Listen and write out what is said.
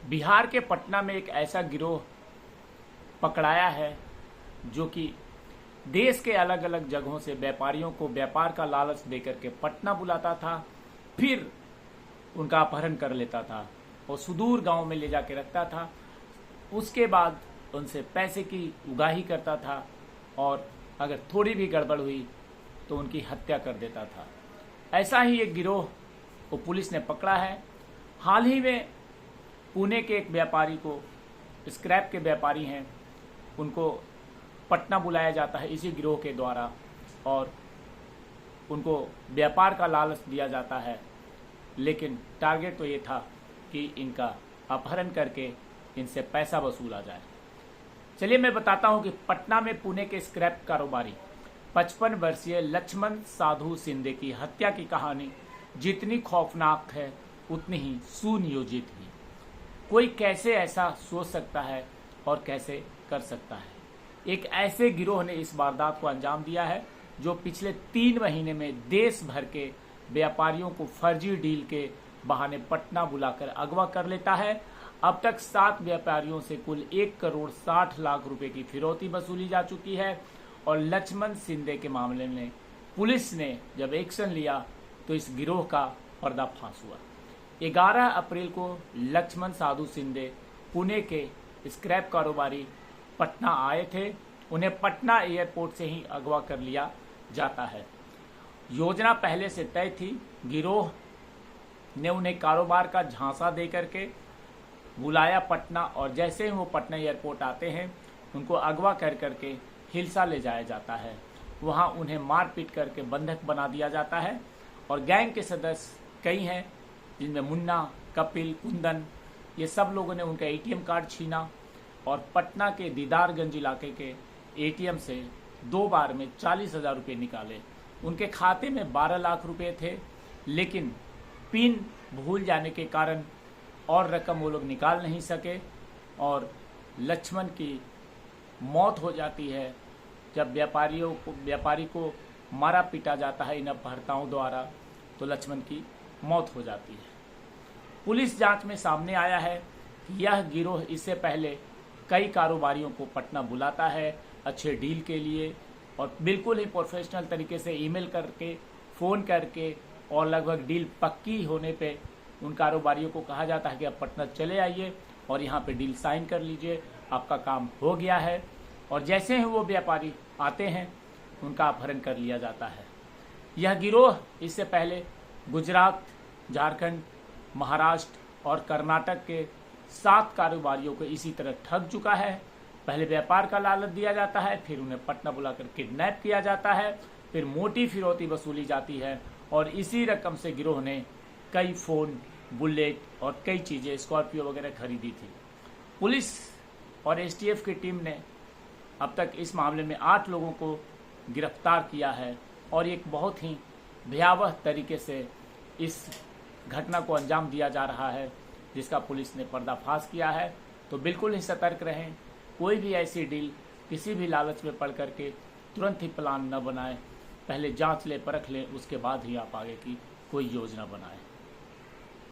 बिहार के पटना में एक ऐसा गिरोह पकड़ाया है जो कि देश के अलग अलग जगहों से व्यापारियों को व्यापार का लालच देकर के पटना बुलाता था, फिर उनका अपहरण कर लेता था और सुदूर गांव में ले जाके रखता था। उसके बाद उनसे पैसे की उगाही करता था और अगर थोड़ी भी गड़बड़ हुई तो उनकी हत्या कर देता था। ऐसा ही एक गिरोह को पुलिस ने पकड़ा है। हाल ही में पुणे के एक व्यापारी को, स्क्रैप के व्यापारी हैं, उनको पटना बुलाया जाता है इसी गिरोह के द्वारा और उनको व्यापार का लालच दिया जाता है, लेकिन टारगेट तो ये था कि इनका अपहरण करके इनसे पैसा वसूला जाए। चलिए मैं बताता हूं कि पटना में पुणे के स्क्रैप कारोबारी 55 वर्षीय लक्ष्मण साधु सिंधे की हत्या की कहानी जितनी खौफनाक है उतनी ही सुनियोजित भी। कोई कैसे ऐसा सोच सकता है और कैसे कर सकता है? एक ऐसे गिरोह ने इस वारदात को अंजाम दिया है जो पिछले 3 महीने में देश भर के व्यापारियों को फर्जी डील के बहाने पटना बुलाकर अगवा कर लेता है। अब तक 7 व्यापारियों से कुल 1 करोड़ 60 लाख रुपए की फिरौती वसूली जा चुकी है और लक्ष्मण सिंधे के मामले में पुलिस ने जब एक्शन लिया तो इस गिरोह का पर्दाफाश हुआ। 11 अप्रैल को लक्ष्मण साधु सिंधे पुणे के स्क्रैप कारोबारी पटना आए थे। उन्हें पटना एयरपोर्ट से ही अगवा कर लिया जाता है। योजना पहले से तय थी। गिरोह ने उन्हें कारोबार का झांसा दे करके बुलाया पटना और जैसे ही वो पटना एयरपोर्ट आते हैं उनको अगवा कर करके हिलसा ले जाया जाता है। वहाँ उन्हें मारपीट करके बंधक बना दिया जाता है और गैंग के सदस्य कई हैं जिनमें मुन्ना, कपिल, कुंदन, ये सब लोगों ने उनका एटीएम कार्ड छीना और पटना के दीदारगंज इलाके के एटीएम से 2 बार में 40,000 रुपये निकाले। उनके खाते में 12 लाख रुपए थे, लेकिन पिन भूल जाने के कारण और रकम वो लोग निकाल नहीं सके और लक्ष्मण की मौत हो जाती है। जब व्यापारी को मारा पीटा जाता है इन अपहर्ताओं द्वारा तो लक्ष्मण की मौत हो जाती है। पुलिस जांच में सामने आया है कि यह गिरोह इससे पहले कई कारोबारियों को पटना बुलाता है अच्छे डील के लिए और बिल्कुल ही प्रोफेशनल तरीके से ईमेल करके, फ़ोन करके और लगभग डील पक्की होने पे उन कारोबारियों को कहा जाता है कि आप पटना चले आइए और यहाँ पे डील साइन कर लीजिए, आपका काम हो गया है। और जैसे ही वो व्यापारी आते हैं उनका अपहरण कर लिया जाता है। यह गिरोह इससे पहले गुजरात, झारखंड, महाराष्ट्र और कर्नाटक के 7 कारोबारियों को इसी तरह ठग चुका है। पहले व्यापार का लालच दिया जाता है, फिर उन्हें पटना बुलाकर किडनैप किया जाता है, फिर मोटी फिरौती वसूली जाती है और इसी रकम से गिरोह ने कई फ़ोन, बुलेट और कई चीज़ें, स्कॉर्पियो वगैरह खरीदी थी। पुलिस और एसटीएफ की टीम ने अब तक इस मामले में 8 लोगों को गिरफ्तार किया है और एक बहुत ही भयावह तरीके से इस घटना को अंजाम दिया जा रहा है जिसका पुलिस ने पर्दाफाश किया है। तो बिल्कुल ही सतर्क रहें। कोई भी ऐसी डील किसी भी लालच में पड़ करके तुरंत ही प्लान न बनाएं। पहले जांच लें, परख लें, उसके बाद ही आप आगे की कोई योजना बनाएं।